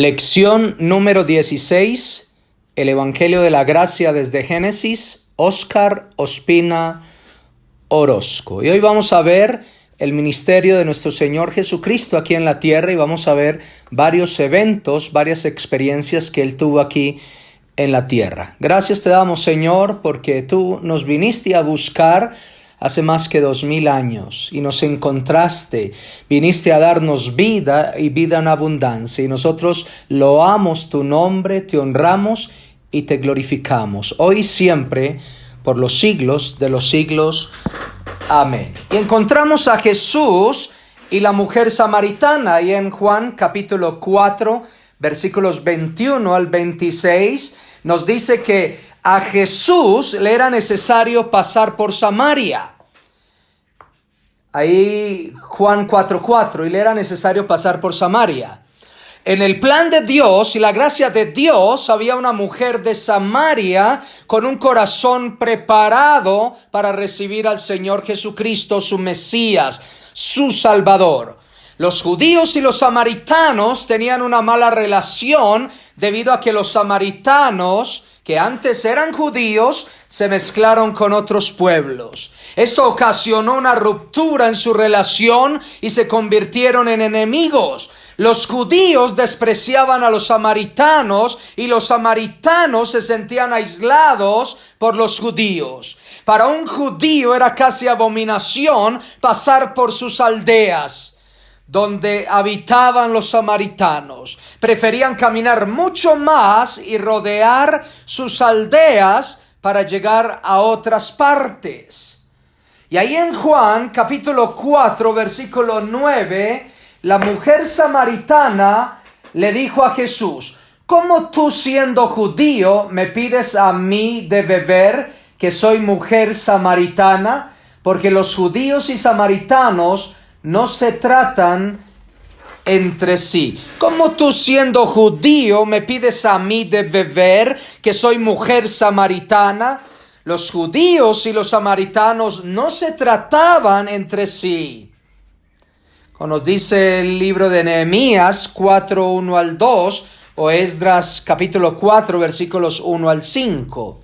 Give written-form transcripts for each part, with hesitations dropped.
Lección número 16, el Evangelio de la Gracia desde Génesis, Óscar Ospina Orozco. Y hoy vamos a ver el ministerio de nuestro Señor Jesucristo aquí en la tierra y vamos a ver varios eventos, varias experiencias que Él tuvo aquí en la tierra. Gracias te damos, Señor, porque tú nos viniste a buscar hace más que 2000 años y nos encontraste, viniste a darnos vida y vida en abundancia y nosotros loamos tu nombre, te honramos y te glorificamos, hoy y siempre, por los siglos de los siglos. Amén. Y encontramos a Jesús y la mujer samaritana ahí en Juan capítulo 4, versículos 21 al 26, nos dice que a Jesús le era necesario pasar por Samaria. Ahí Juan 4:4, y le era necesario pasar por Samaria. En el plan de Dios y la gracia de Dios había una mujer de Samaria con un corazón preparado para recibir al Señor Jesucristo, su Mesías, su Salvador. Los judíos y los samaritanos tenían una mala relación debido a que los samaritanos, que antes eran judíos, se mezclaron con otros pueblos. Esto ocasionó una ruptura en su relación y se convirtieron en enemigos. Los judíos despreciaban a los samaritanos y los samaritanos se sentían aislados por los judíos. Para un judío era casi abominación pasar por sus aldeas donde habitaban los samaritanos. Preferían caminar mucho más y rodear sus aldeas para llegar a otras partes. Y ahí en Juan capítulo 4 versículo 9, la mujer samaritana le dijo a Jesús: ¿cómo tú, siendo judío, me pides a mí de beber, que soy mujer samaritana? Porque los judíos y samaritanos no se tratan entre sí. ¿Cómo tú, siendo judío, me pides a mí de beber, que soy mujer samaritana? Los judíos y los samaritanos no se trataban entre sí. Como nos dice el libro de Nehemías 4, 1 al 2, o Esdras capítulo 4, versículos 1 al 5.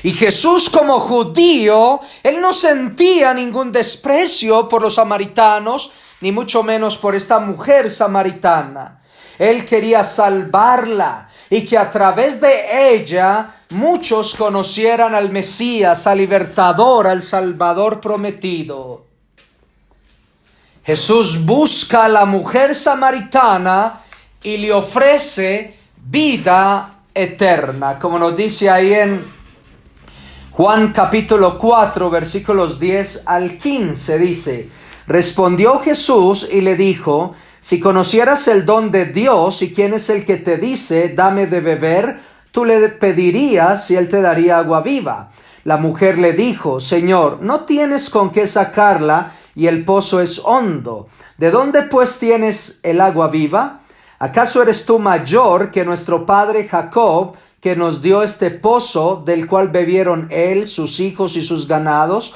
Y Jesús, como judío, él no sentía ningún desprecio por los samaritanos, ni mucho menos por esta mujer samaritana. Él quería salvarla y que a través de ella muchos conocieran al Mesías, al libertador, al Salvador prometido. Jesús busca a la mujer samaritana y le ofrece vida eterna, como nos dice ahí en Juan capítulo 4, versículos 10 al 15, dice: respondió Jesús y le dijo: si conocieras el don de Dios y quién es el que te dice, dame de beber, tú le pedirías y él te daría agua viva. La mujer le dijo: Señor, no tienes con qué sacarla y el pozo es hondo. ¿De dónde pues tienes el agua viva? ¿Acaso eres tú mayor que nuestro padre Jacob, que nos dio este pozo, del cual bebieron él, sus hijos y sus ganados?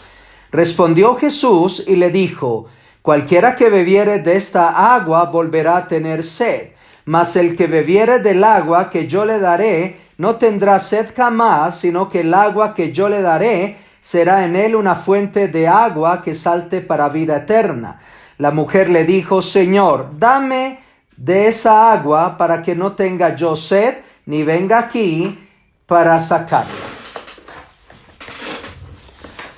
Respondió Jesús y le dijo: cualquiera que bebiere de esta agua volverá a tener sed, mas el que bebiere del agua que yo le daré no tendrá sed jamás, sino que el agua que yo le daré será en él una fuente de agua que salte para vida eterna. La mujer le dijo: Señor, dame de esa agua para que no tenga yo sed, ni venga aquí para sacarla.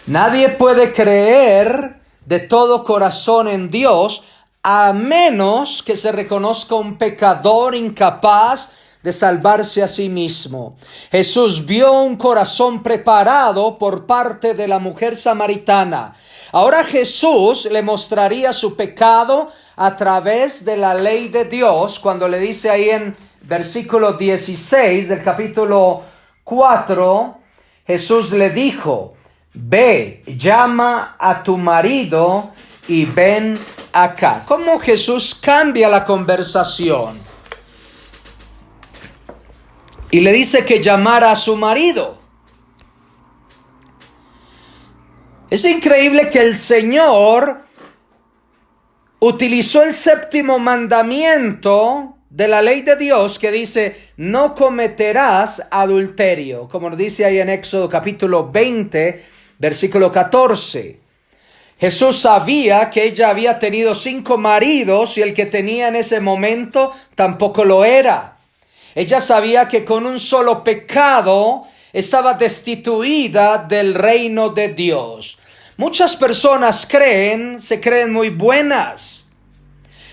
Nadie puede creer de todo corazón en Dios a menos que se reconozca un pecador incapaz de salvarse a sí mismo. Jesús vio un corazón preparado por parte de la mujer samaritana. Ahora Jesús le mostraría su pecado a través de la ley de Dios, cuando le dice ahí en versículo 16 del capítulo 4, Jesús le dijo: ve, llama a tu marido y ven acá. ¿Cómo Jesús cambia la conversación? Y le dice que llamara a su marido. Es increíble que el Señor utilizó el séptimo mandamiento de la ley de Dios que dice, no cometerás adulterio, como nos dice ahí en Éxodo capítulo 20, versículo 14. Jesús sabía que ella había tenido 5 maridos y el que tenía en ese momento tampoco lo era. Ella sabía que con un solo pecado estaba destituida del reino de Dios. Muchas personas se creen muy buenas,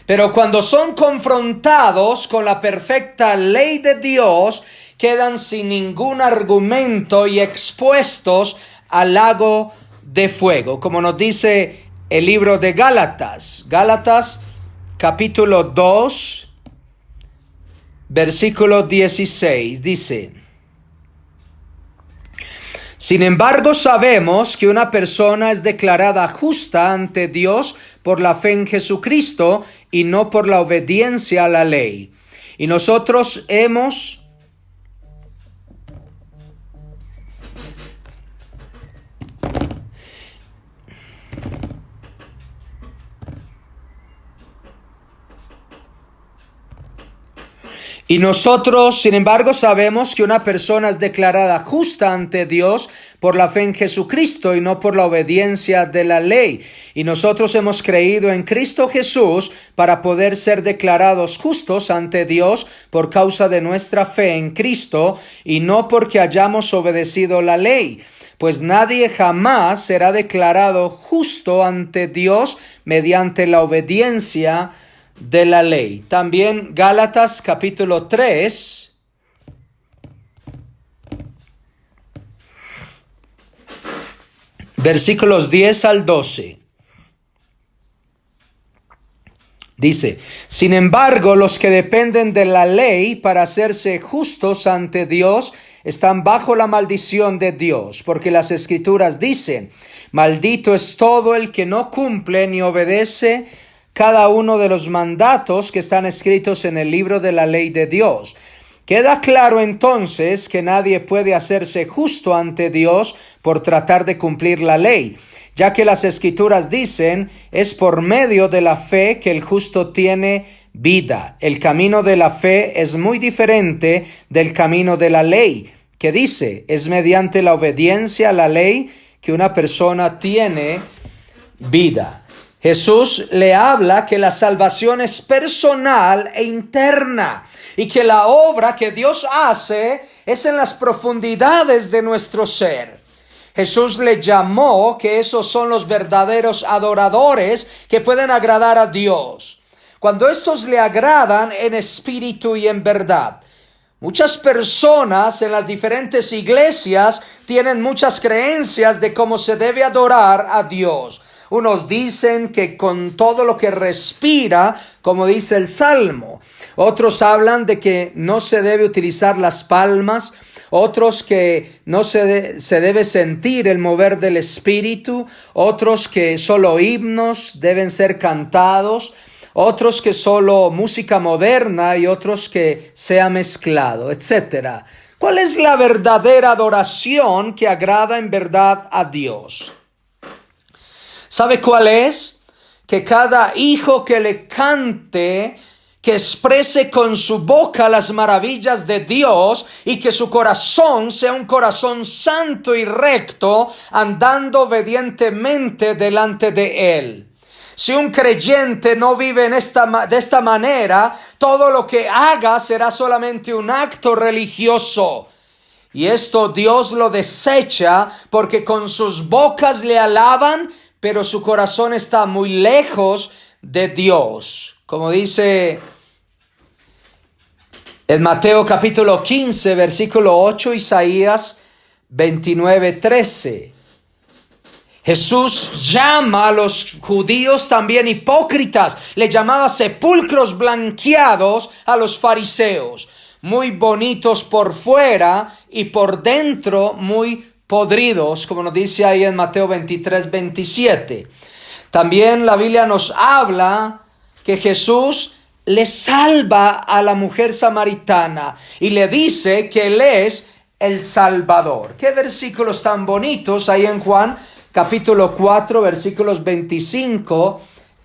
pero cuando son confrontados con la perfecta ley de Dios, quedan sin ningún argumento y expuestos al lago de fuego, como nos dice el libro de Gálatas. Gálatas capítulo 2, versículo 16, dice: sin embargo, sabemos que una persona es declarada justa ante Dios por la fe en Jesucristo y no por la obediencia a la ley. Y nosotros hemos sin embargo, sabemos que una persona es declarada justa ante Dios por la fe en Jesucristo y no por la obediencia de la ley. Y nosotros hemos creído en Cristo Jesús para poder ser declarados justos ante Dios por causa de nuestra fe en Cristo y no porque hayamos obedecido la ley. Pues nadie jamás será declarado justo ante Dios mediante la obediencia de la ley. También Gálatas capítulo 3, versículos 10 al 12. Dice: sin embargo, los que dependen de la ley para hacerse justos ante Dios están bajo la maldición de Dios, porque las Escrituras dicen: maldito es todo el que no cumple ni obedece cada uno de los mandatos que están escritos en el libro de la ley de Dios. Queda claro entonces que nadie puede hacerse justo ante Dios por tratar de cumplir la ley, ya que las Escrituras dicen, es por medio de la fe que el justo tiene vida. El camino de la fe es muy diferente del camino de la ley, que dice, es mediante la obediencia a la ley que una persona tiene vida. Jesús le habla que la salvación es personal e interna y que la obra que Dios hace es en las profundidades de nuestro ser. Jesús le llamó que esos son los verdaderos adoradores que pueden agradar a Dios, cuando estos le agradan en espíritu y en verdad. Muchas personas en las diferentes iglesias tienen muchas creencias de cómo se debe adorar a Dios. Unos dicen que con todo lo que respira, como dice el Salmo. Otros hablan de que no se debe utilizar las palmas. Otros que no se debe sentir el mover del espíritu. Otros que solo himnos deben ser cantados. Otros que solo música moderna y otros que sea mezclado, etc. ¿Cuál es la verdadera adoración que agrada en verdad a Dios? ¿Sabe cuál es? Que cada hijo que le cante, que exprese con su boca las maravillas de Dios y que su corazón sea un corazón santo y recto, andando obedientemente delante de Él. Si un creyente no vive de esta manera, todo lo que haga será solamente un acto religioso. Y esto Dios lo desecha porque con sus bocas le alaban, pero su corazón está muy lejos de Dios. Como dice en Mateo capítulo 15, versículo 8, Isaías 29:13. Jesús llama a los judíos también hipócritas. Le llamaba sepulcros blanqueados a los fariseos, muy bonitos por fuera y por dentro muy podridos, como nos dice ahí en Mateo 23:27. También la Biblia nos habla que Jesús le salva a la mujer samaritana y le dice que Él es el Salvador. Qué versículos tan bonitos ahí en Juan capítulo 4, versículos 25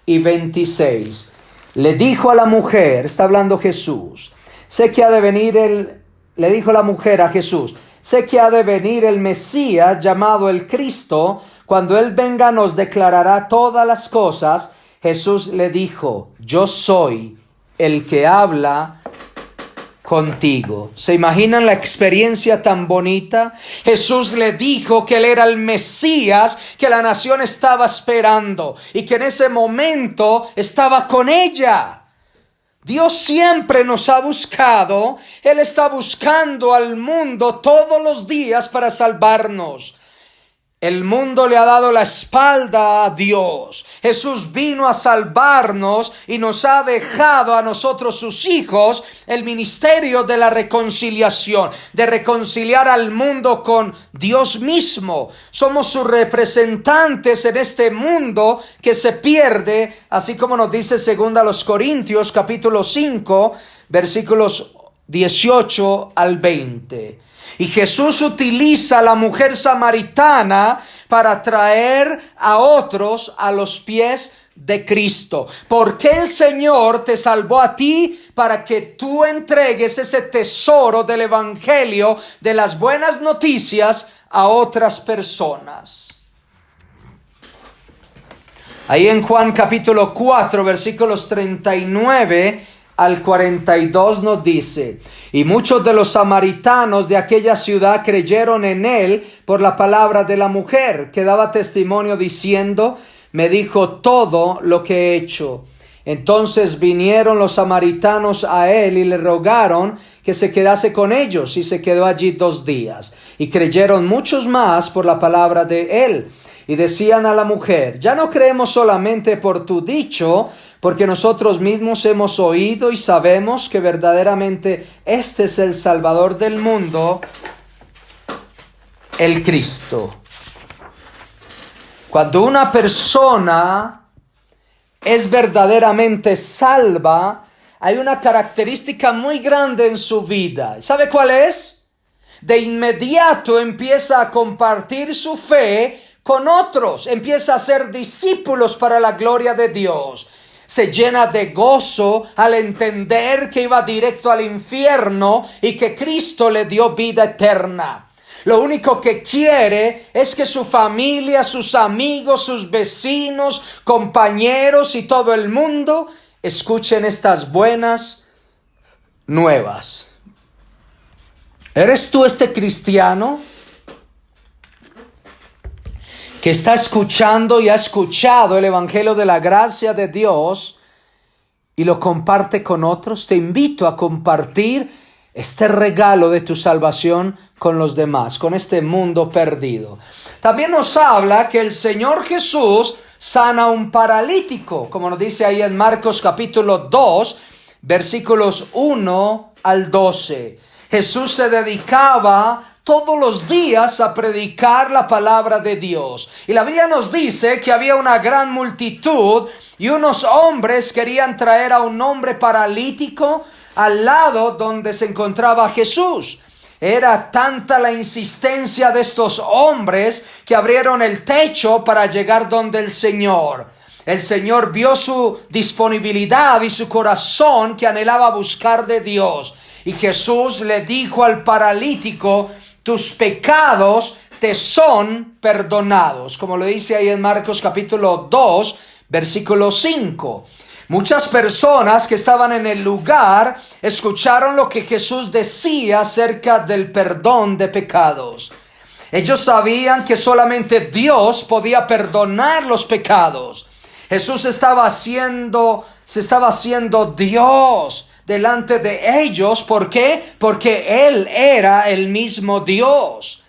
y 26. le dijo a la mujer, está hablando Jesús, sé que ha de venir le dijo la mujer a Jesús, sé que ha de venir el Mesías llamado el Cristo, cuando Él venga nos declarará todas las cosas. Jesús le dijo, yo soy el que habla contigo. ¿Se imaginan la experiencia tan bonita? Jesús le dijo que Él era el Mesías que la nación estaba esperando y que en ese momento estaba con ella. Dios siempre nos ha buscado. Él está buscando al mundo todos los días para salvarnos. El mundo le ha dado la espalda a Dios. Jesús vino a salvarnos y nos ha dejado a nosotros, sus hijos, el ministerio de la reconciliación, de reconciliar al mundo con Dios mismo. Somos sus representantes en este mundo que se pierde, así como nos dice 2 Corintios capítulo 5, versículos 18 al 20. Y Jesús utiliza a la mujer samaritana para traer a otros a los pies de Cristo. Porque el Señor te salvó a ti para que tú entregues ese tesoro del evangelio, de las buenas noticias, a otras personas. Ahí en Juan capítulo 4, versículos 39 al 42 nos dice: y muchos de los samaritanos de aquella ciudad creyeron en él por la palabra de la mujer, que daba testimonio diciendo: me dijo todo lo que he hecho. Entonces vinieron los samaritanos a él y le rogaron que se quedase con ellos, y se quedó allí 2 días. Y creyeron muchos más por la palabra de él. Y decían a la mujer: ya no creemos solamente por tu dicho, porque nosotros mismos hemos oído y sabemos que verdaderamente este es el Salvador del mundo, el Cristo. Cuando una persona es verdaderamente salva, hay una característica muy grande en su vida. ¿Sabe cuál es? De inmediato empieza a compartir su fe con otros, empieza a ser discípulos para la gloria de Dios. Se llena de gozo al entender que iba directo al infierno y que Cristo le dio vida eterna. Lo único que quiere es que su familia, sus amigos, sus vecinos, compañeros y todo el mundo escuchen estas buenas nuevas. ¿Eres tú este cristiano que está escuchando y ha escuchado el evangelio de la gracia de Dios y lo comparte con otros? Te invito a compartir este regalo de tu salvación con los demás, con este mundo perdido. También nos habla que el Señor Jesús sana a un paralítico, como nos dice ahí en Marcos capítulo 2, versículos 1 al 12. Jesús se dedicaba todos los días a predicar la palabra de Dios. Y la Biblia nos dice que había una gran multitud y unos hombres querían traer a un hombre paralítico al lado donde se encontraba Jesús. Era tanta la insistencia de estos hombres que abrieron el techo para llegar donde el Señor. El Señor vio su disponibilidad y su corazón que anhelaba buscar de Dios. Y Jesús le dijo al paralítico: tus pecados te son perdonados, como lo dice ahí en Marcos capítulo 2, versículo 5. Muchas personas que estaban en el lugar escucharon lo que Jesús decía acerca del perdón de pecados. Ellos sabían que solamente Dios podía perdonar los pecados. Jesús se estaba haciendo Dios delante de ellos. ¿Por qué? Porque Él era el mismo Dios.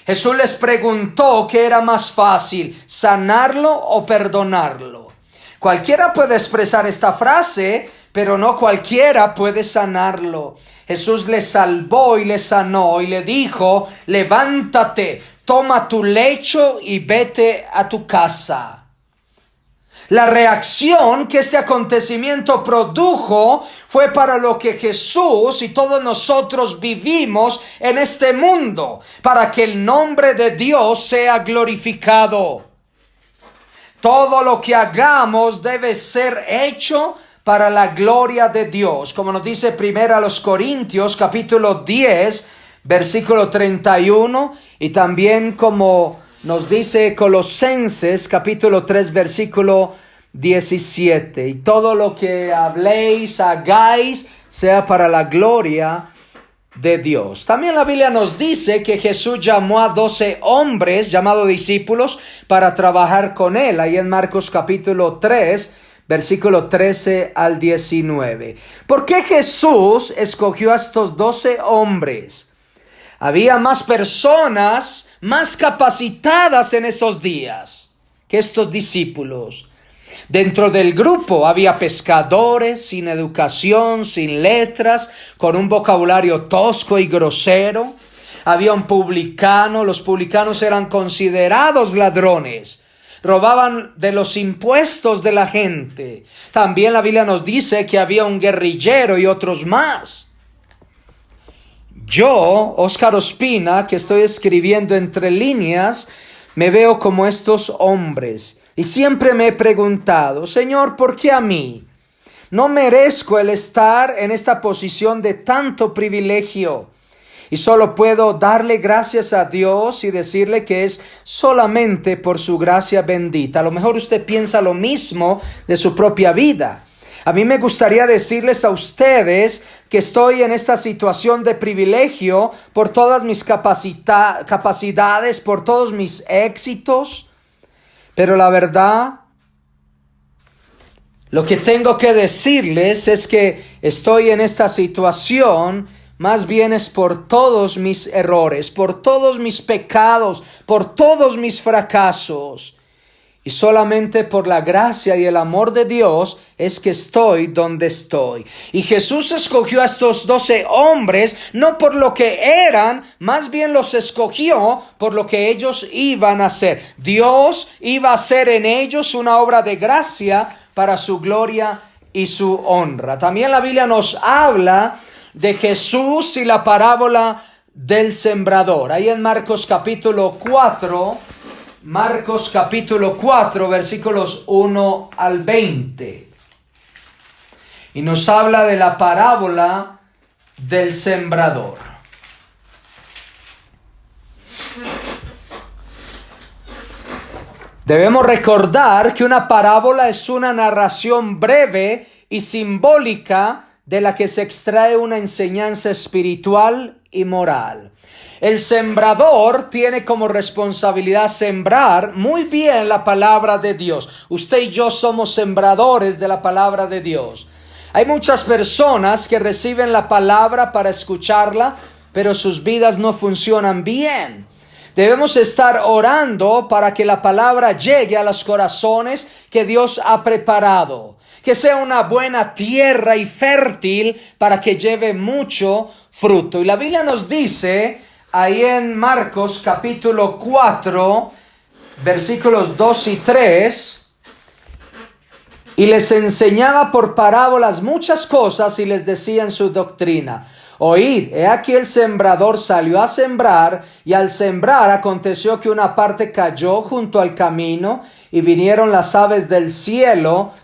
Jesús les preguntó qué era más fácil, sanarlo o perdonarlo. Cualquiera puede expresar esta frase, pero no cualquiera puede sanarlo. Jesús le salvó y le sanó y le dijo: levántate, toma tu lecho y vete a tu casa. La reacción que este acontecimiento produjo fue para lo que Jesús y todos nosotros vivimos en este mundo, para que el nombre de Dios sea glorificado. Todo lo que hagamos debe ser hecho para la gloria de Dios, como nos dice primero a los Corintios, capítulo 10, versículo 31, y también como nos dice Colosenses, capítulo 3, versículo 17. Y todo lo que habléis, hagáis, sea para la gloria de Dios. También la Biblia nos dice que Jesús llamó a 12 hombres llamados discípulos para trabajar con él, ahí en Marcos capítulo 3, versículo 13 al 19. ¿Por qué Jesús escogió a estos 12 hombres? Había más personas más capacitadas en esos días que estos discípulos. Dentro del grupo había pescadores sin educación, sin letras, con un vocabulario tosco y grosero. Había un publicano, los publicanos eran considerados ladrones. Robaban de los impuestos de la gente. También la Biblia nos dice que había un guerrillero y otros más. Yo, Óscar Ospina, que estoy escribiendo entre líneas, me veo como estos hombres. Y siempre me he preguntado, Señor, ¿por qué a mí? No merezco el estar en esta posición de tanto privilegio. Y solo puedo darle gracias a Dios y decirle que es solamente por su gracia bendita. A lo mejor usted piensa lo mismo de su propia vida. A mí me gustaría decirles a ustedes que estoy en esta situación de privilegio por todas mis capacidades, por todos mis éxitos. Pero la verdad, lo que tengo que decirles es que estoy en esta situación más bien es por todos mis errores, por todos mis pecados, por todos mis fracasos. Y solamente por la gracia y el amor de Dios es que estoy donde estoy. Y Jesús escogió a estos 12 hombres no por lo que eran, más bien los escogió por lo que ellos iban a hacer. Dios iba a hacer en ellos una obra de gracia para su gloria y su honra. También la Biblia nos habla de Jesús y la parábola del sembrador. Ahí en Marcos capítulo 4, versículos 1 al 20. Y nos habla de la parábola del sembrador. Debemos recordar que una parábola es una narración breve y simbólica de la que se extrae una enseñanza espiritual y moral. El sembrador tiene como responsabilidad sembrar muy bien la palabra de Dios. Usted y yo somos sembradores de la palabra de Dios. Hay muchas personas que reciben la palabra para escucharla, pero sus vidas no funcionan bien. Debemos estar orando para que la palabra llegue a los corazones que Dios ha preparado. Que sea una buena tierra y fértil para que lleve mucho fruto. Y la Biblia nos dice ahí en Marcos capítulo 4, versículos 2 y 3, y les enseñaba por parábolas muchas cosas y les decía en su doctrina: oíd, he aquí el sembrador salió a sembrar, y al sembrar aconteció que una parte cayó junto al camino, y vinieron las aves del cielo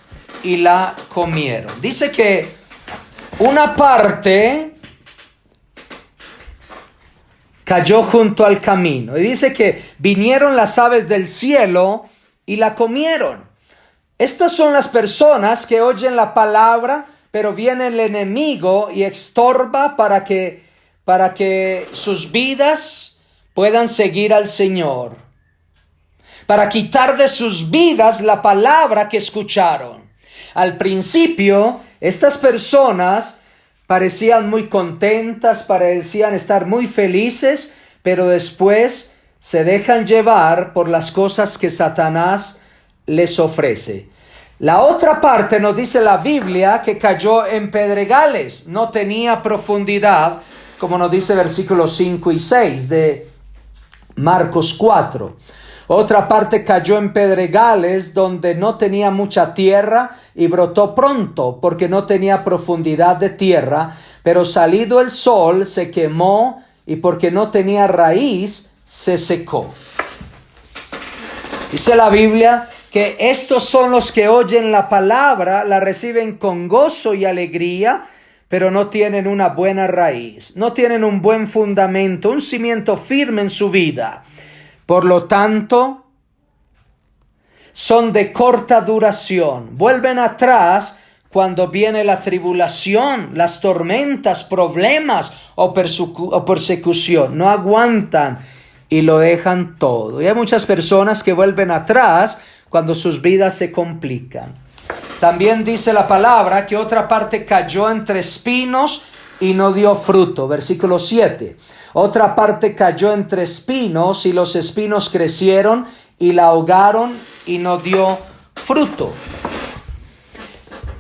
y la comieron. Dice que una parte cayó junto al camino. Y dice que vinieron las aves del cielo y la comieron. Estas son las personas que oyen la palabra, pero viene el enemigo y estorba para que sus vidas puedan seguir al Señor. Para quitar de sus vidas la palabra que escucharon. Al principio, estas personas parecían muy contentas, parecían estar muy felices, pero después se dejan llevar por las cosas que Satanás les ofrece. La otra parte nos dice la Biblia que cayó en pedregales, no tenía profundidad, como nos dice versículos 5 y 6 de Marcos 4. Otra parte cayó en pedregales donde no tenía mucha tierra y brotó pronto porque no tenía profundidad de tierra, pero salido el sol se quemó y porque no tenía raíz se secó. Dice la Biblia que estos son los que oyen la palabra, la reciben con gozo y alegría, pero no tienen una buena raíz, no tienen un buen fundamento, un cimiento firme en su vida. Por lo tanto, son de corta duración, vuelven atrás cuando viene la tribulación, las tormentas, problemas o persecución. No aguantan y lo dejan todo. Y hay muchas personas que vuelven atrás cuando sus vidas se complican. También dice la palabra que otra parte cayó entre espinos y no dio fruto. Versículo 7. Otra parte cayó entre espinos y los espinos crecieron y la ahogaron y no dio fruto.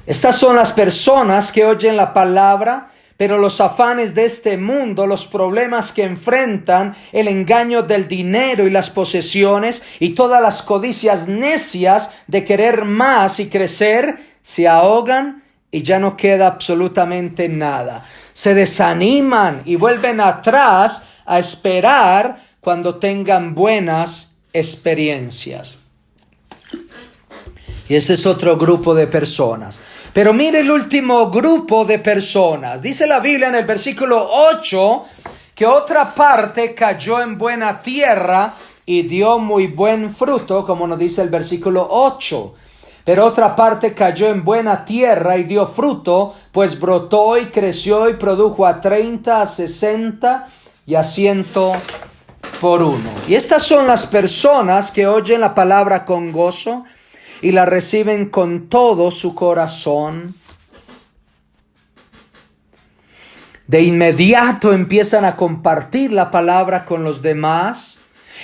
Estas son las personas que oyen la palabra, pero los afanes de este mundo, los problemas que enfrentan, el engaño del dinero y las posesiones y todas las codicias necias de querer más y crecer, se ahogan y ya no queda absolutamente nada. Se desaniman y vuelven atrás a esperar cuando tengan buenas experiencias. Y ese es otro grupo de personas. Pero mire el último grupo de personas. Dice la Biblia en el versículo 8 que otra parte cayó en buena tierra y dio muy buen fruto, como nos dice el versículo 8. Pero otra parte cayó en buena tierra y dio fruto, pues brotó y creció y produjo a 30, a 60 y a 100 por uno. Y estas son las personas que oyen la palabra con gozo y la reciben con todo su corazón. De inmediato empiezan a compartir la palabra con los demás.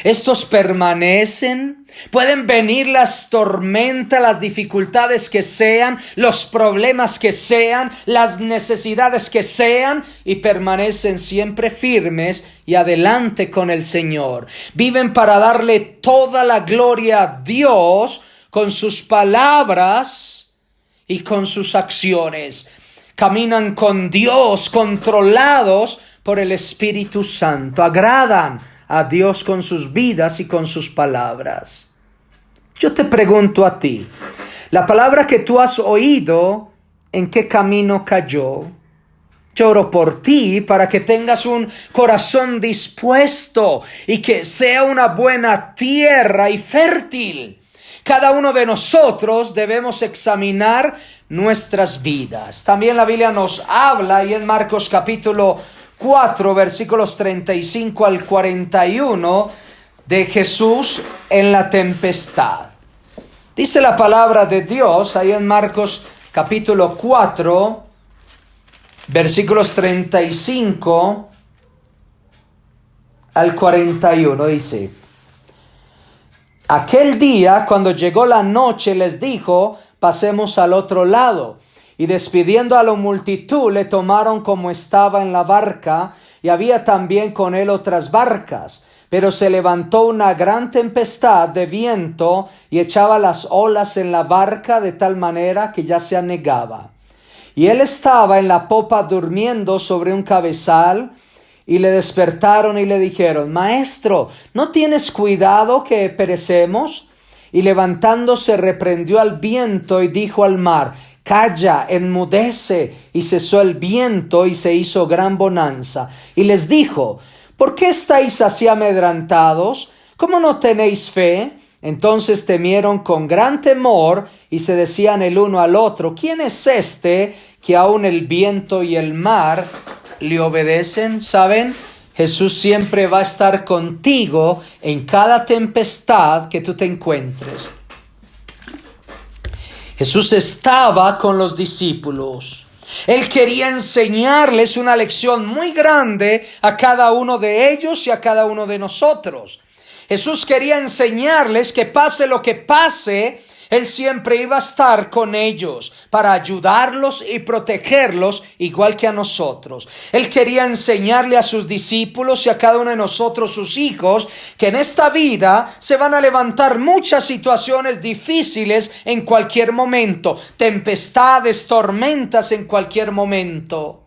Estos permanecen. Pueden venir las tormentas, las dificultades que sean, los problemas que sean, las necesidades que sean, y permanecen siempre firmes y adelante con el Señor. Viven para darle toda la gloria a Dios con sus palabras y con sus acciones. Caminan con Dios, controlados por el Espíritu Santo. Agradan a Dios con sus vidas y con sus palabras. Yo te pregunto a ti, la palabra que tú has oído, ¿en qué camino cayó? Yo oro por ti para que tengas un corazón dispuesto y que sea una buena tierra y fértil. Cada uno de nosotros debemos examinar nuestras vidas. También la Biblia nos habla, y en Marcos capítulo 4, versículos 35 al 41, de Jesús en la tempestad. Dice la palabra de Dios ahí en Marcos capítulo 4, versículos 35 al 41, dice: Aquel día, cuando llegó la noche, les dijo: pasemos al otro lado. Y despidiendo a la multitud, le tomaron como estaba en la barca, y había también con él otras barcas. Pero se levantó una gran tempestad de viento, y echaba las olas en la barca de tal manera que ya se anegaba. Y él estaba en la popa durmiendo sobre un cabezal, y le despertaron y le dijeron: Maestro, ¿no tienes cuidado que perecemos? Y levantándose reprendió al viento y dijo al mar: Calla, enmudece. Y cesó el viento y se hizo gran bonanza. Y les dijo: ¿Por qué estáis así amedrentados? ¿Cómo no tenéis fe? Entonces temieron con gran temor y se decían el uno al otro: ¿Quién es este que aun el viento y el mar le obedecen? ¿Saben? Jesús siempre va a estar contigo en cada tempestad que tú te encuentres. Jesús estaba con los discípulos. Él quería enseñarles una lección muy grande a cada uno de ellos y a cada uno de nosotros. Jesús quería enseñarles que pase lo que pase, Él siempre iba a estar con ellos para ayudarlos y protegerlos igual que a nosotros. Él quería enseñarle a sus discípulos y a cada uno de nosotros, sus hijos, que en esta vida se van a levantar muchas situaciones difíciles en cualquier momento, tempestades, tormentas en cualquier momento.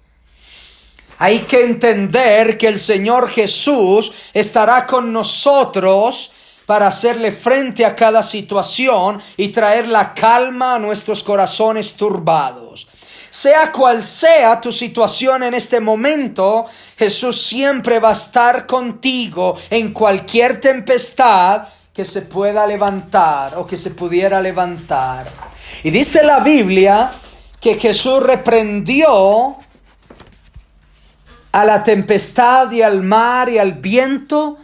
Hay que entender que el Señor Jesús estará con nosotros para hacerle frente a cada situación y traer la calma a nuestros corazones turbados. Sea cual sea tu situación en este momento, Jesús siempre va a estar contigo en cualquier tempestad que se pueda levantar o que se pudiera levantar. Y dice la Biblia que Jesús reprendió a la tempestad y al mar y al viento,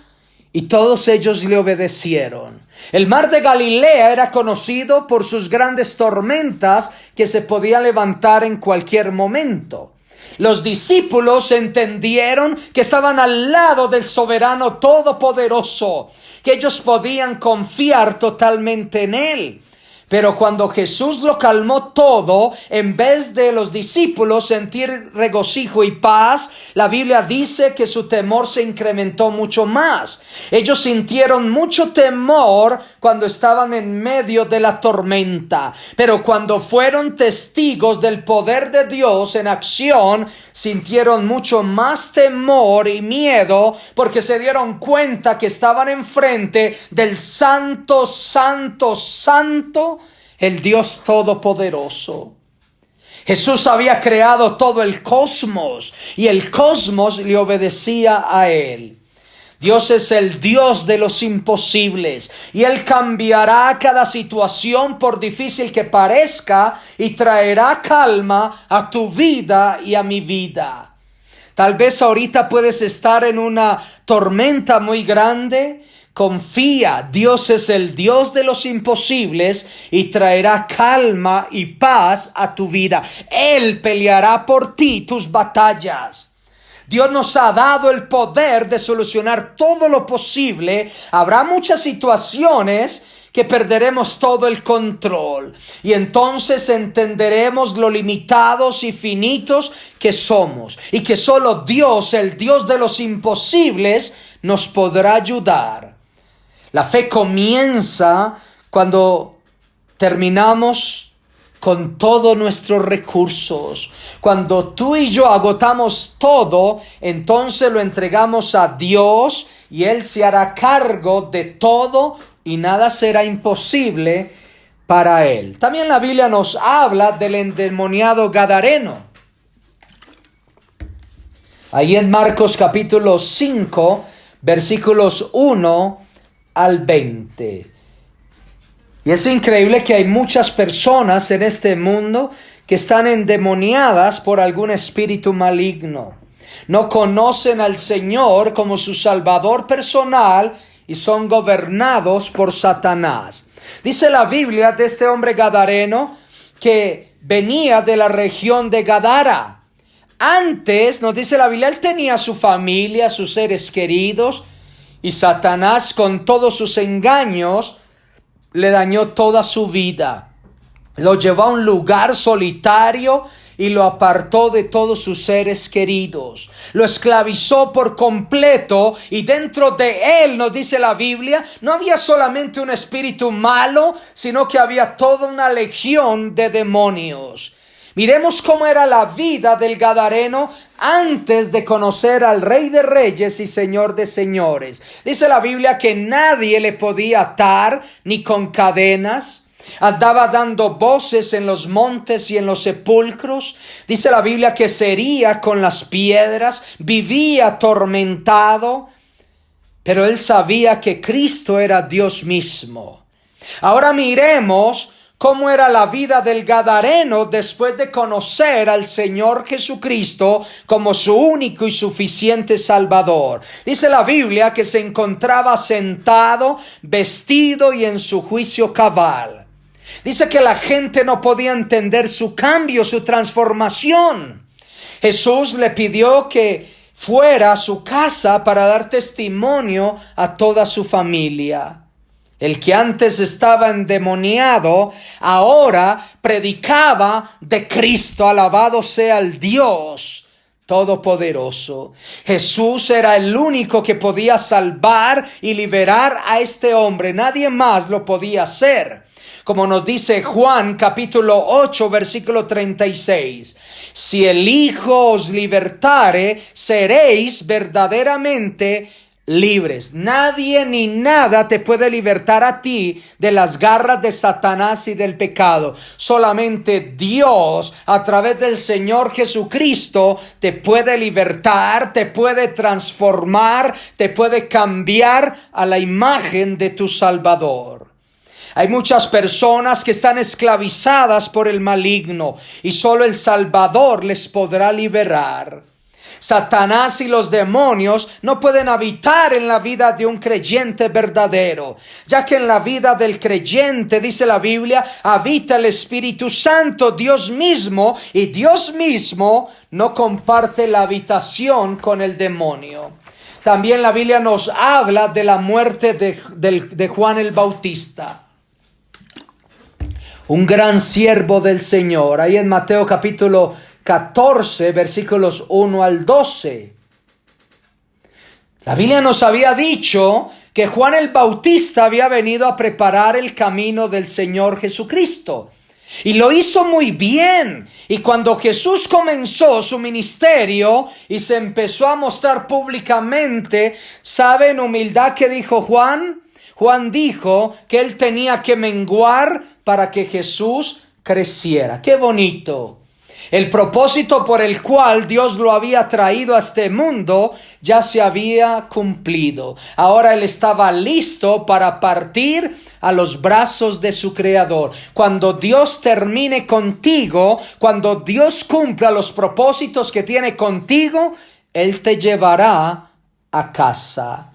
y todos ellos le obedecieron. El mar de Galilea era conocido por sus grandes tormentas que se podían levantar en cualquier momento. Los discípulos entendieron que estaban al lado del soberano todopoderoso, que ellos podían confiar totalmente en él. Pero cuando Jesús lo calmó todo, en vez de los discípulos sentir regocijo y paz, la Biblia dice que su temor se incrementó mucho más. Ellos sintieron mucho temor cuando estaban en medio de la tormenta, pero cuando fueron testigos del poder de Dios en acción, sintieron mucho más temor y miedo porque se dieron cuenta que estaban enfrente del Santo, Santo, Santo, el Dios Todopoderoso. Jesús había creado todo el cosmos y el cosmos le obedecía a él. Dios es el Dios de los imposibles y Él cambiará cada situación por difícil que parezca y traerá calma a tu vida y a mi vida. Tal vez ahorita puedes estar en una tormenta muy grande. Confía, Dios es el Dios de los imposibles y traerá calma y paz a tu vida. Él peleará por ti tus batallas. Dios nos ha dado el poder de solucionar todo lo posible. Habrá muchas situaciones que perderemos todo el control y entonces entenderemos lo limitados y finitos que somos y que solo Dios, el Dios de los imposibles, nos podrá ayudar. La fe comienza cuando terminamos con todos nuestros recursos. Cuando tú y yo agotamos todo, entonces lo entregamos a Dios y Él se hará cargo de todo y nada será imposible para Él. También la Biblia nos habla del endemoniado gadareno. Ahí en Marcos capítulo 5, versículos 1 al 20. Y es increíble que hay muchas personas en este mundo que están endemoniadas por algún espíritu maligno. No conocen al Señor como su Salvador personal y son gobernados por Satanás. Dice la Biblia de este hombre gadareno que venía de la región de Gadara. Antes, nos dice la Biblia, él tenía su familia, sus seres queridos, y Satanás con todos sus engaños le dañó toda su vida. Lo llevó a un lugar solitario y lo apartó de todos sus seres queridos. Lo esclavizó por completo y dentro de él, nos dice la Biblia, no había solamente un espíritu malo, sino que había toda una legión de demonios. Miremos cómo era la vida del gadareno antes de conocer al Rey de Reyes y Señor de Señores. Dice la Biblia que nadie le podía atar ni con cadenas. Andaba dando voces en los montes y en los sepulcros. Dice la Biblia que se hería con las piedras, vivía atormentado. Pero él sabía que Cristo era Dios mismo. Ahora miremos cómo era la vida del gadareno después de conocer al Señor Jesucristo como su único y suficiente Salvador. Dice la Biblia que se encontraba sentado, vestido y en su juicio cabal. Dice que la gente no podía entender su cambio, su transformación. Jesús le pidió que fuera a su casa para dar testimonio a toda su familia. El que antes estaba endemoniado, ahora predicaba de Cristo. Alabado sea el Dios Todopoderoso. Jesús era el único que podía salvar y liberar a este hombre. Nadie más lo podía hacer. Como nos dice Juan capítulo 8 versículo 36. Si el Hijo os libertare, seréis verdaderamente libres. Nadie ni nada te puede libertar a ti de las garras de Satanás y del pecado. Solamente Dios, a través del Señor Jesucristo, te puede libertar, te puede transformar, te puede cambiar a la imagen de tu Salvador. Hay muchas personas que están esclavizadas por el maligno y solo el Salvador les podrá liberar. Satanás y los demonios no pueden habitar en la vida de un creyente verdadero, ya que en la vida del creyente, dice la Biblia, habita el Espíritu Santo, Dios mismo, y Dios mismo no comparte la habitación con el demonio. También la Biblia nos habla de la muerte de Juan el Bautista, un gran siervo del Señor, ahí en Mateo capítulo 14, versículos 1 al 12. La Biblia nos había dicho que Juan el Bautista había venido a preparar el camino del Señor Jesucristo. Y lo hizo muy bien. Y cuando Jesús comenzó su ministerio y se empezó a mostrar públicamente, ¿sabe en humildad qué dijo Juan? Juan dijo que él tenía que menguar para que Jesús creciera. ¡Qué bonito! El propósito por el cual Dios lo había traído a este mundo ya se había cumplido. Ahora él estaba listo para partir a los brazos de su Creador. Cuando Dios termine contigo, cuando Dios cumpla los propósitos que tiene contigo, Él te llevará a casa.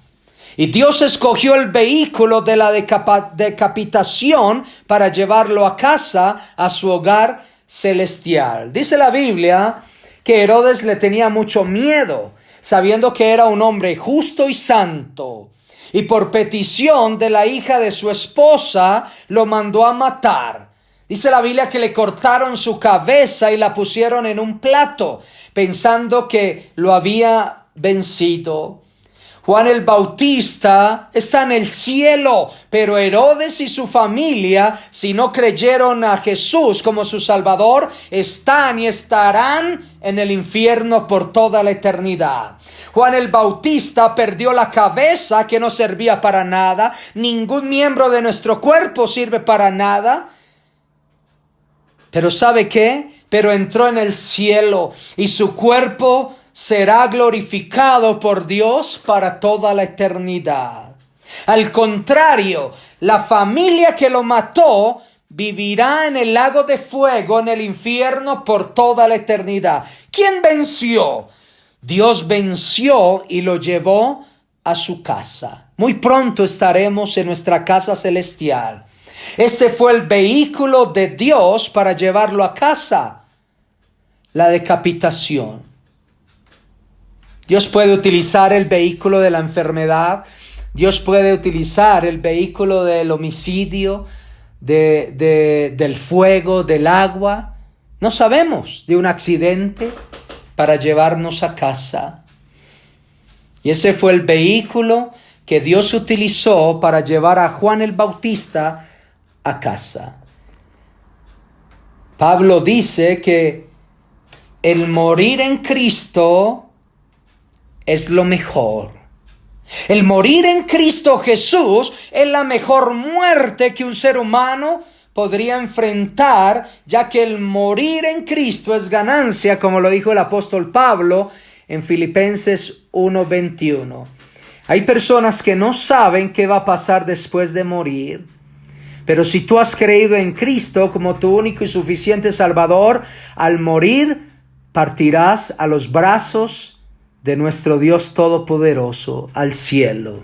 Y Dios escogió el vehículo de la decapitación para llevarlo a casa, a su hogar celestial. Dice la Biblia que Herodes le tenía mucho miedo, sabiendo que era un hombre justo y santo, y por petición de la hija de su esposa lo mandó a matar. Dice la Biblia que le cortaron su cabeza y la pusieron en un plato, pensando que lo había vencido. Juan el Bautista está en el cielo, pero Herodes y su familia, si no creyeron a Jesús como su Salvador, están y estarán en el infierno por toda la eternidad. Juan el Bautista perdió la cabeza, que no servía para nada. Ningún miembro de nuestro cuerpo sirve para nada. Pero ¿sabe qué? Pero entró en el cielo y su cuerpo será glorificado por Dios para toda la eternidad. Al contrario, la familia que lo mató vivirá en el lago de fuego, en el infierno por toda la eternidad. ¿Quién venció? Dios venció y lo llevó a su casa. Muy pronto estaremos en nuestra casa celestial. Este fue el vehículo de Dios para llevarlo a casa, la decapitación. Dios puede utilizar el vehículo de la enfermedad. Dios puede utilizar el vehículo del homicidio, del fuego, del agua. No sabemos, de un accidente para llevarnos a casa. Y ese fue el vehículo que Dios utilizó para llevar a Juan el Bautista a casa. Pablo dice que el morir en Cristo es lo mejor. El morir en Cristo Jesús es la mejor muerte que un ser humano podría enfrentar, ya que el morir en Cristo es ganancia, como lo dijo el apóstol Pablo en Filipenses 1:21. Hay personas que no saben qué va a pasar después de morir, pero si tú has creído en Cristo como tu único y suficiente Salvador, al morir partirás a los brazos de nuestro Dios Todopoderoso, al cielo.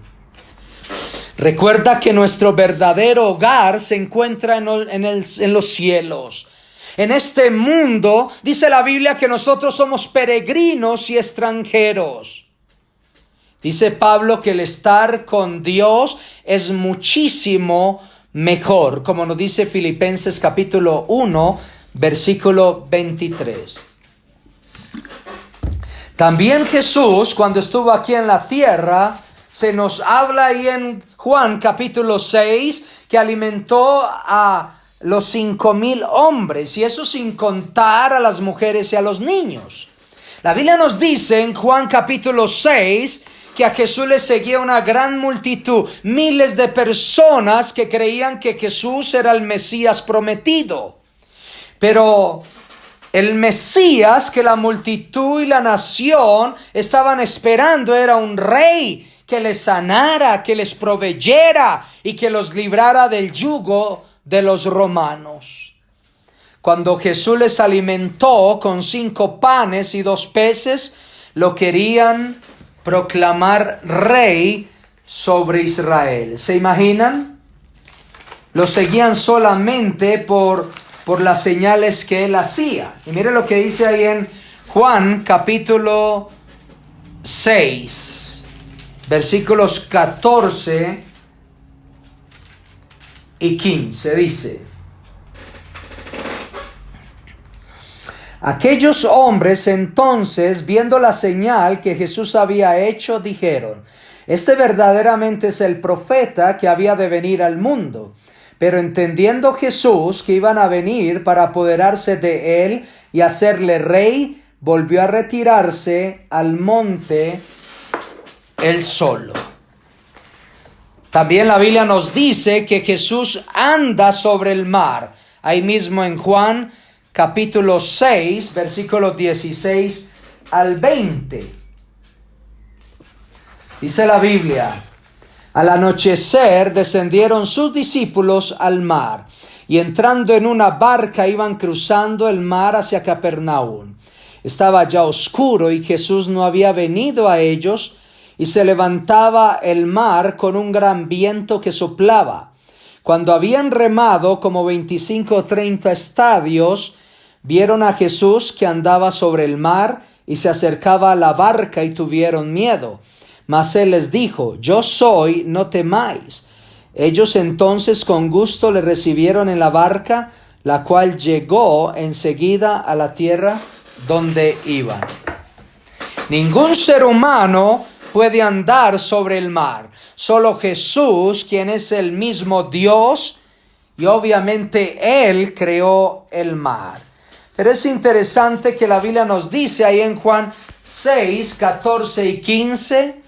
Recuerda que nuestro verdadero hogar se encuentra en los cielos. En este mundo, dice la Biblia que nosotros somos peregrinos y extranjeros. Dice Pablo que el estar con Dios es muchísimo mejor, como nos dice Filipenses capítulo 1, versículo 23. También Jesús, cuando estuvo aquí en la tierra, se nos habla ahí en Juan capítulo 6, que alimentó a los 5,000 hombres, y eso sin contar a las mujeres y a los niños. La Biblia nos dice en Juan capítulo 6, que a Jesús le seguía una gran multitud, miles de personas que creían que Jesús era el Mesías prometido. Pero el Mesías que la multitud y la nación estaban esperando era un rey que les sanara, que les proveyera y que los librara del yugo de los romanos. Cuando Jesús les alimentó con 5 panes y 2 peces, lo querían proclamar rey sobre Israel. ¿Se imaginan? Lo seguían solamente por las señales que él hacía. Y mire lo que dice ahí en Juan capítulo 6, versículos 14 y 15, dice: aquellos hombres entonces, viendo la señal que Jesús había hecho, dijeron: este verdaderamente es el profeta que había de venir al mundo. Pero entendiendo Jesús que iban a venir para apoderarse de él y hacerle rey, volvió a retirarse al monte él solo. También la Biblia nos dice que Jesús anda sobre el mar. Ahí mismo en Juan capítulo 6, versículos 16 al 20. Dice la Biblia: al anochecer descendieron sus discípulos al mar, y entrando en una barca iban cruzando el mar hacia Capernaum. Estaba ya oscuro y Jesús no había venido a ellos, y se levantaba el mar con un gran viento que soplaba. Cuando habían remado como 25 o 30 estadios, vieron a Jesús que andaba sobre el mar y se acercaba a la barca y tuvieron miedo. Mas él les dijo: yo soy, no temáis. Ellos entonces con gusto le recibieron en la barca, la cual llegó enseguida a la tierra donde iban. Ningún ser humano puede andar sobre el mar. Solo Jesús, quien es el mismo Dios, y obviamente Él creó el mar. Pero es interesante que la Biblia nos dice ahí en Juan 6, 14 y 15,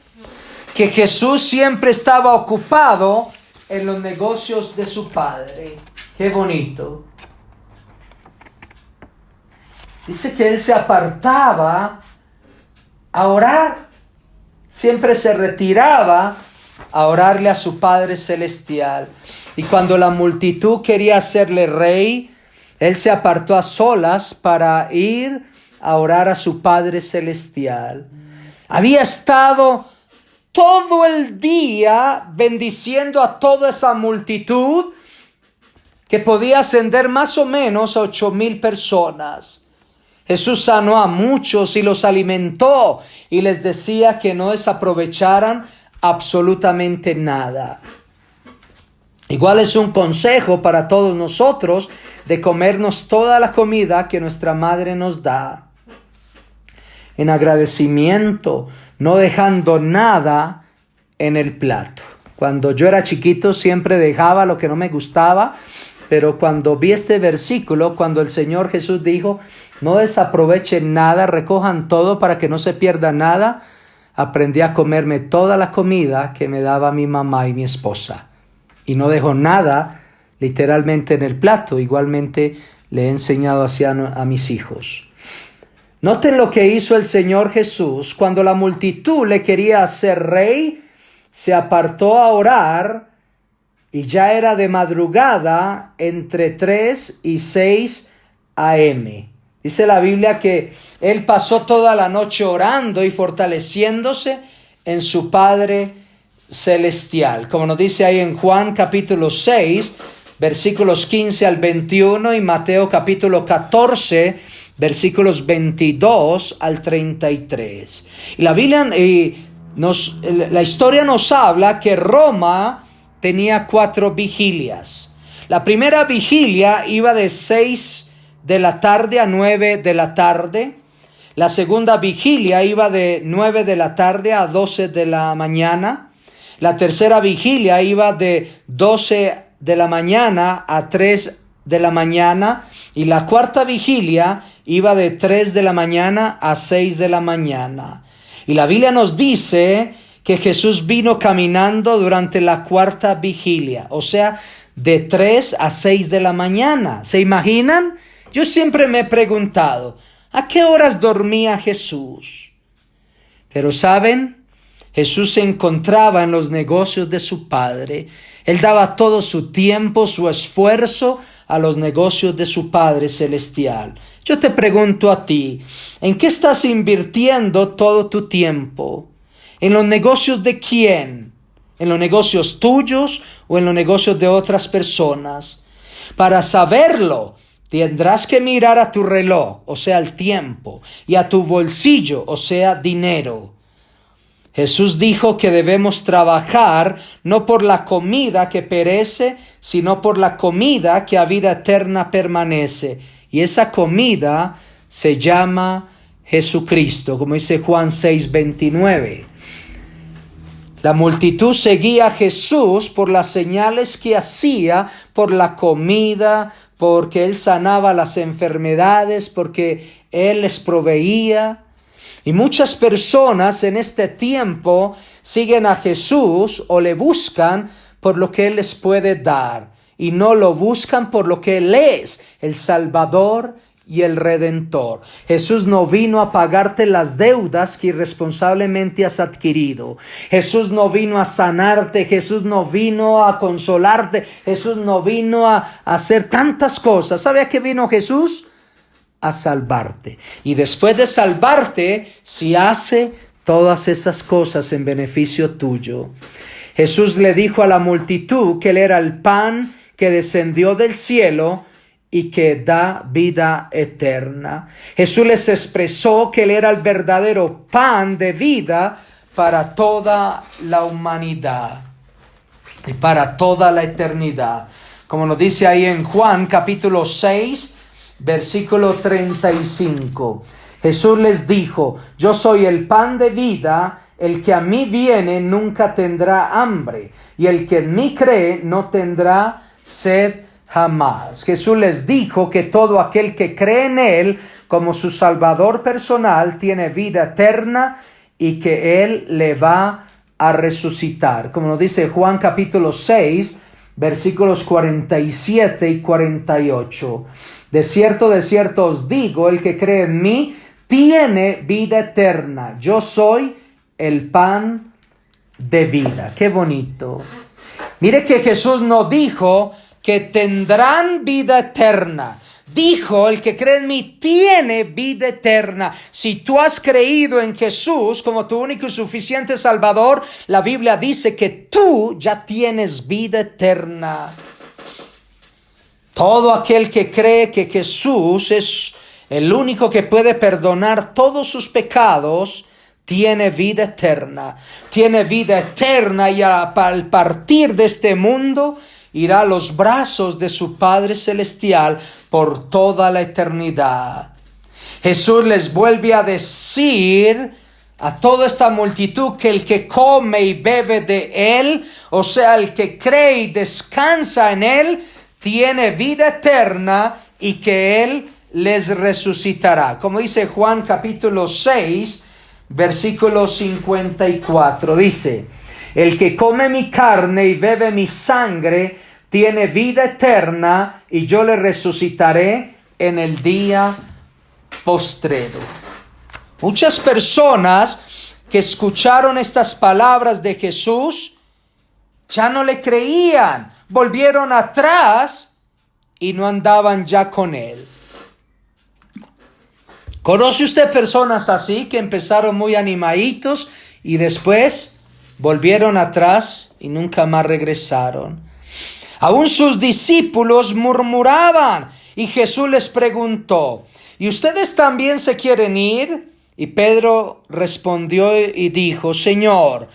que Jesús siempre estaba ocupado en los negocios de su Padre. Qué bonito. Dice que Él se apartaba a orar. Siempre se retiraba a orarle a su Padre Celestial. Y cuando la multitud quería hacerle rey, Él se apartó a solas para ir a orar a su Padre Celestial. Había estado todo el día bendiciendo a toda esa multitud que podía ascender más o menos a 8,000 personas. Jesús sanó a muchos y los alimentó y les decía que no desaprovecharan absolutamente nada. Igual es un consejo para todos nosotros de comernos toda la comida que nuestra madre nos da, en agradecimiento, no dejando nada en el plato. Cuando yo era chiquito siempre dejaba lo que no me gustaba, pero cuando vi este versículo, cuando el Señor Jesús dijo: no desaprovechen nada, recojan todo para que no se pierda nada, aprendí a comerme toda la comida que me daba mi mamá y mi esposa. Y no dejo nada literalmente en el plato. Igualmente le he enseñado así a mis hijos. Noten lo que hizo el Señor Jesús. Cuando la multitud le quería hacer rey, se apartó a orar, y ya era de madrugada, entre 3 y 6 a.m. Dice la Biblia que Él pasó toda la noche orando y fortaleciéndose en su Padre Celestial. Como nos dice ahí en Juan capítulo 6, versículos 15 al 21, y Mateo capítulo 14, versículos 22 al 33. Y la Biblia, la historia nos habla que Roma tenía 4 vigilias. La primera vigilia iba de 6 de la tarde a 9 de la tarde. La segunda vigilia iba de 9 de la tarde a 12 de la mañana. La tercera vigilia iba de 12 de la mañana a 3 de la mañana. Y la cuarta vigilia iba de 3 de la mañana a 6 de la mañana. Y la Biblia nos dice que Jesús vino caminando durante la cuarta vigilia, o sea, de 3 a 6 de la mañana. ¿Se imaginan? Yo siempre me he preguntado, ¿a qué horas dormía Jesús? Pero ¿saben? Jesús se encontraba en los negocios de su Padre. Él daba todo su tiempo, su esfuerzo a los negocios de su Padre Celestial. Yo te pregunto a ti, ¿en qué estás invirtiendo todo tu tiempo? ¿En los negocios de quién? ¿En los negocios tuyos o en los negocios de otras personas? Para saberlo, tendrás que mirar a tu reloj, o sea, el tiempo, y a tu bolsillo, o sea, dinero. Jesús dijo que debemos trabajar no por la comida que perece, sino por la comida que a vida eterna permanece. Y esa comida se llama Jesucristo, como dice Juan 6:29. La multitud seguía a Jesús por las señales que hacía, por la comida, porque Él sanaba las enfermedades, porque Él les proveía. Y muchas personas en este tiempo siguen a Jesús o le buscan por lo que Él les puede dar, y no lo buscan por lo que Él es, el Salvador y el Redentor. Jesús no vino a pagarte las deudas que irresponsablemente has adquirido. Jesús no vino a sanarte. Jesús no vino a consolarte. Jesús no vino a hacer tantas cosas. ¿Sabe a qué vino Jesús? A salvarte. Y después de salvarte, si hace todas esas cosas en beneficio tuyo. Jesús le dijo a la multitud que Él era el pan que descendió del cielo y que da vida eterna. Jesús les expresó que Él era el verdadero pan de vida para toda la humanidad y para toda la eternidad. Como nos dice ahí en Juan capítulo 6, versículo 35. Jesús les dijo: yo soy el pan de vida, el que a mí viene nunca tendrá hambre, y el que en mí cree no tendrá sed jamás. Jesús les dijo que todo aquel que cree en Él como su Salvador personal tiene vida eterna y que Él le va a resucitar. Como nos dice Juan capítulo 6, versículos 47 y 48. De cierto os digo, el que cree en mí tiene vida eterna. Yo soy el pan de vida. Qué bonito. Mire que Jesús no dijo que tendrán vida eterna. Dijo: el que cree en mí tiene vida eterna. Si tú has creído en Jesús como tu único y suficiente Salvador, la Biblia dice que tú ya tienes vida eterna. Todo aquel que cree que Jesús es el único que puede perdonar todos sus pecados, tiene vida eterna. Tiene vida eterna, y al partir de este mundo irá a los brazos de su Padre Celestial por toda la eternidad. Jesús les vuelve a decir a toda esta multitud que el que come y bebe de Él, o sea, el que cree y descansa en Él, tiene vida eterna y que Él les resucitará. Como dice Juan capítulo 6, versículo 54, dice: el que come mi carne y bebe mi sangre tiene vida eterna, y yo le resucitaré en el día postrero. Muchas personas que escucharon estas palabras de Jesús ya no le creían, volvieron atrás y no andaban ya con Él. ¿Conoce usted personas así que empezaron muy animaditos y después volvieron atrás y nunca más regresaron? Aún sus discípulos murmuraban y Jesús les preguntó: ¿y ustedes también se quieren ir? Y Pedro respondió y dijo: Señor,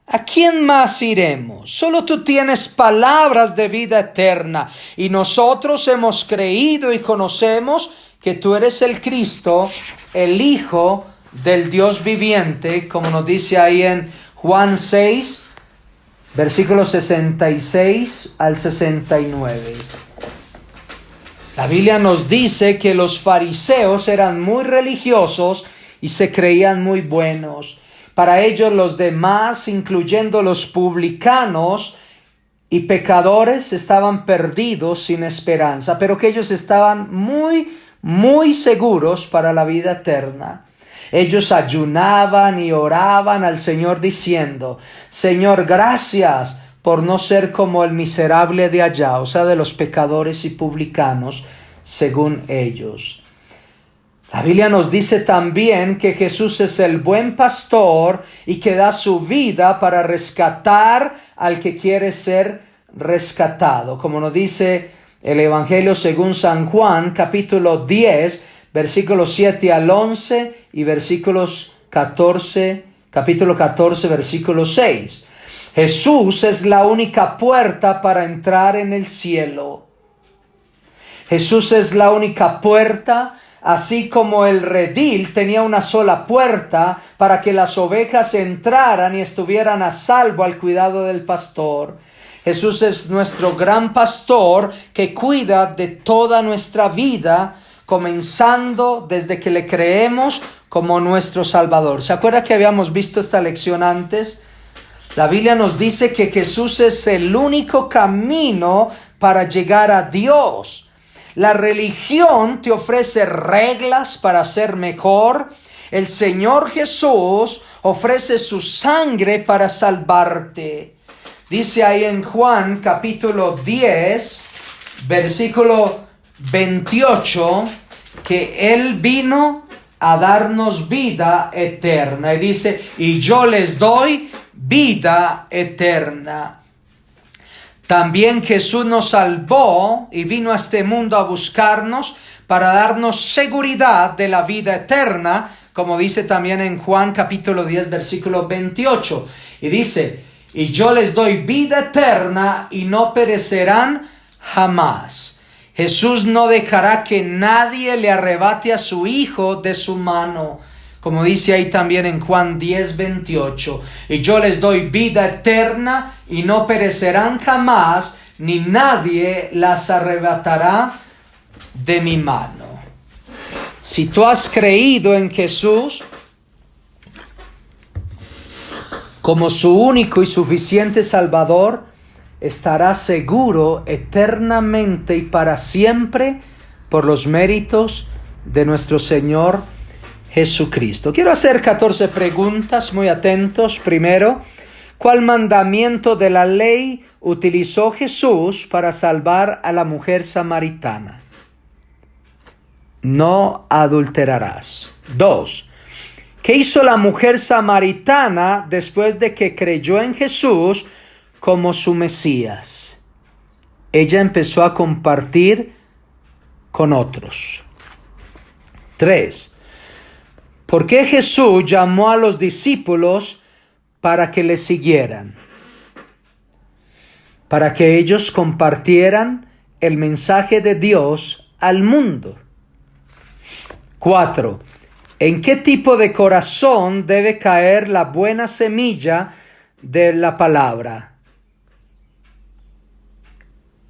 ¿a quién más iremos? Solo tú tienes palabras de vida eterna, y nosotros hemos creído y conocemos que tú eres el Cristo, el Hijo del Dios viviente, como nos dice ahí en Juan 6, versículos 66 al 69. La Biblia nos dice que los fariseos eran muy religiosos y se creían muy buenos, Para ellos los demás, incluyendo los publicanos y pecadores, estaban perdidos sin esperanza, pero que ellos estaban muy seguros para la vida eterna. Ellos ayunaban y oraban al Señor diciendo: Señor, gracias por no ser como el miserable de allá, o sea, de los pecadores y publicanos, según ellos. La Biblia nos dice también que Jesús es el buen pastor y que da su vida para rescatar al que quiere ser rescatado. Como nos dice el Evangelio según San Juan, capítulo 10, versículos 7 al 11 y capítulo 14, versículo 6. Jesús es la única puerta para entrar en el cielo. Jesús es la única puerta. Así como el redil tenía una sola puerta para que las ovejas entraran y estuvieran a salvo al cuidado del pastor. Jesús es nuestro gran pastor que cuida de toda nuestra vida, comenzando desde que le creemos como nuestro Salvador. ¿Se acuerda que habíamos visto esta lección antes? La Biblia nos dice que Jesús es el único camino para llegar a Dios. La religión te ofrece reglas para ser mejor. El Señor Jesús ofrece su sangre para salvarte. Dice ahí en Juan capítulo 10, versículo 28, que Él vino a darnos vida eterna. Y dice: y yo les doy vida eterna. También Jesús nos salvó y vino a este mundo a buscarnos para darnos seguridad de la vida eterna, como dice también en Juan capítulo 10, versículo 28. Y dice: y yo les doy vida eterna y no perecerán jamás. Jesús no dejará que nadie le arrebate a su Hijo de su mano. Como dice ahí también en Juan 10, 28. Y yo les doy vida eterna y no perecerán jamás, ni nadie las arrebatará de mi mano. Si tú has creído en Jesús como su único y suficiente Salvador, estarás seguro eternamente y para siempre por los méritos de nuestro Señor Jesucristo. Quiero hacer 14 preguntas, muy atentos. Primero, ¿cuál mandamiento de la ley utilizó Jesús para salvar a la mujer samaritana? No adulterarás. 2. ¿Qué hizo la mujer samaritana después de que creyó en Jesús como su Mesías? Ella empezó a compartir con otros. 3. ¿Por qué Jesús llamó a los discípulos para que le siguieran? Para que ellos compartieran el mensaje de Dios al mundo. 4. ¿En qué tipo de corazón debe caer la buena semilla de la palabra?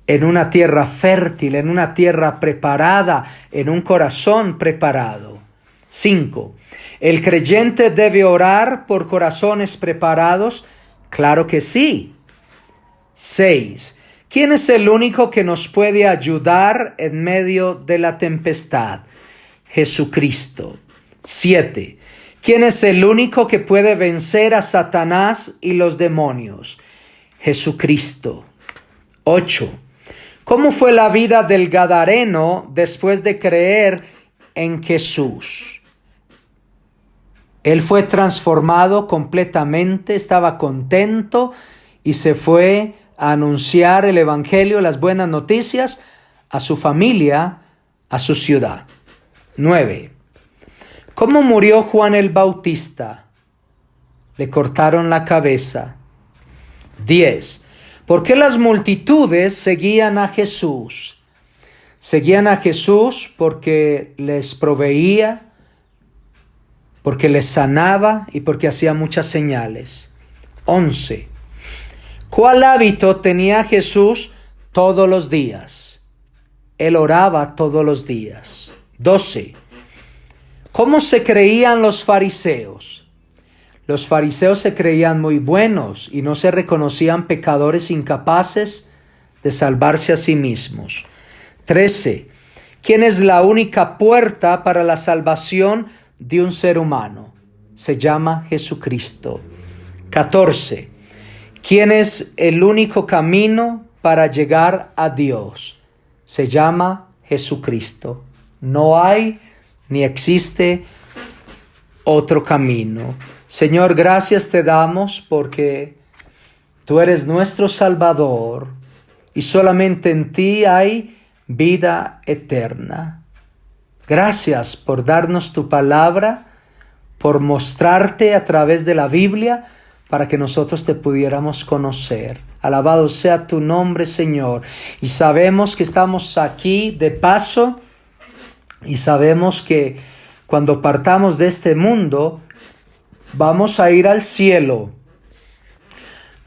En una tierra fértil, en una tierra preparada, en un corazón preparado. 5. ¿El creyente debe orar por corazones preparados? Claro que sí. 6. ¿Quién es el único que nos puede ayudar en medio de la tempestad? Jesucristo. 7. ¿Quién es el único que puede vencer a Satanás y los demonios? Jesucristo. 8. ¿Cómo fue la vida del Gadareno después de creer en Jesús? Él fue transformado completamente, estaba contento y se fue a anunciar el evangelio, las buenas noticias a su familia, a su ciudad. 9. ¿Cómo murió Juan el Bautista? Le cortaron la cabeza. 10. ¿Por qué las multitudes seguían a Jesús? Seguían a Jesús porque les proveía, porque les sanaba y porque hacía muchas señales. 11. ¿Cuál hábito tenía Jesús todos los días? Él oraba todos los días. 12. ¿Cómo se creían los fariseos? Los fariseos se creían muy buenos y no se reconocían pecadores incapaces de salvarse a sí mismos. 13. ¿Quién es la única puerta para la salvación de un ser humano? Se llama Jesucristo. 14. ¿Quién es el único camino para llegar a Dios? Se llama Jesucristo. No hay ni existe otro camino. Señor, gracias te damos porque tú eres nuestro Salvador y solamente en ti hay vida eterna. Gracias por darnos tu palabra, por mostrarte a través de la Biblia para que nosotros te pudiéramos conocer. Alabado sea tu nombre, Señor. Y sabemos que estamos aquí de paso y sabemos que cuando partamos de este mundo vamos a ir al cielo,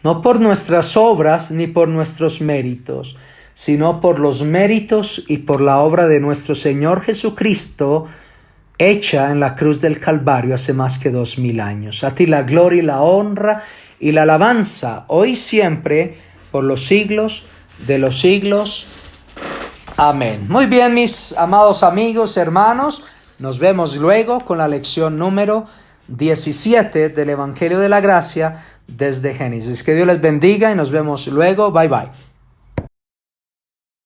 no por nuestras obras ni por nuestros méritos, sino por los méritos y por la obra de nuestro Señor Jesucristo, hecha en la cruz del Calvario hace más que 2000 años. A ti la gloria y la honra y la alabanza, hoy y siempre, por los siglos de los siglos. Amén. Muy bien, mis amados amigos, hermanos, nos vemos luego con la lección número 17 del Evangelio de la Gracia desde Génesis. Que Dios les bendiga y nos vemos luego. Bye bye.